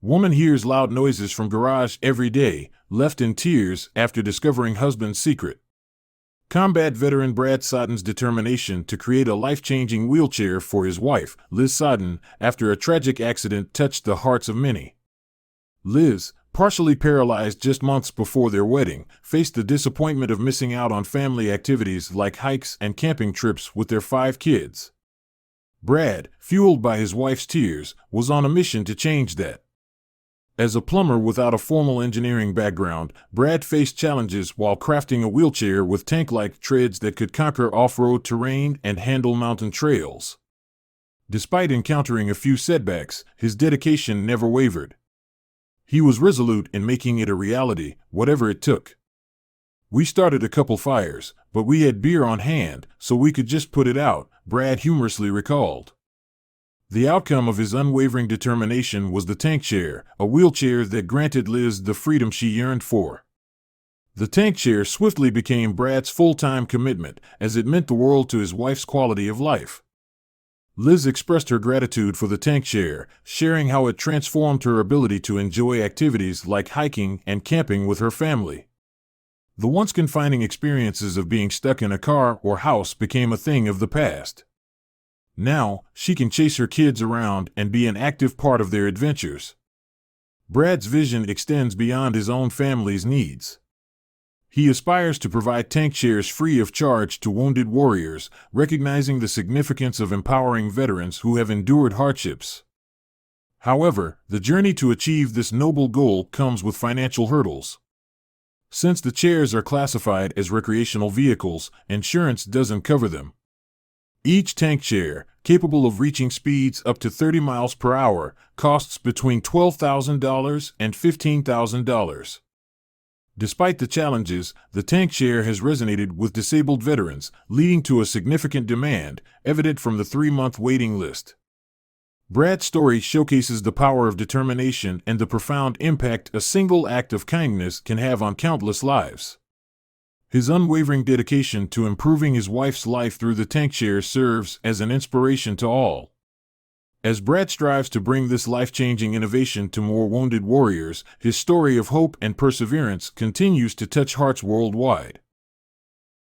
Woman hears loud noises from garage every day, left in tears after discovering husband's secret. Combat veteran Brad Soden's determination to create a life-changing wheelchair for his wife, Liz Soden, after a tragic accident touched the hearts of many. Liz, partially paralyzed just months before their wedding, faced the disappointment of missing out on family activities like hikes and camping trips with their 5 kids. Brad, fueled by his wife's tears, was on a mission to change that. As a plumber without a formal engineering background, Brad faced challenges while crafting a wheelchair with tank-like treads that could conquer off-road terrain and handle mountain trails. Despite encountering a few setbacks, his dedication never wavered. He was resolute in making it a reality, whatever it took. "We started a couple fires, but we had beer on hand, so we could just put it out," Brad humorously recalled. The outcome of his unwavering determination was the tank chair, a wheelchair that granted Liz the freedom she yearned for. The tank chair swiftly became Brad's full-time commitment, as it meant the world to his wife's quality of life. Liz expressed her gratitude for the tank chair, sharing how it transformed her ability to enjoy activities like hiking and camping with her family. The once confining experiences of being stuck in a car or house became a thing of the past. Now, she can chase her kids around and be an active part of their adventures. Brad's vision extends beyond his own family's needs. He aspires to provide tank chairs free of charge to wounded warriors, recognizing the significance of empowering veterans who have endured hardships. However, the journey to achieve this noble goal comes with financial hurdles. Since the chairs are classified as recreational vehicles, insurance doesn't cover them. Each tank chair, capable of reaching speeds up to 30 miles per hour, costs between $12,000 and $15,000. Despite the challenges, the tank chair has resonated with disabled veterans, leading to a significant demand, evident from the 3-month waiting list. Brad's story showcases the power of determination and the profound impact a single act of kindness can have on countless lives. His unwavering dedication to improving his wife's life through the tank chair serves as an inspiration to all. As Brad strives to bring this life-changing innovation to more wounded warriors, his story of hope and perseverance continues to touch hearts worldwide.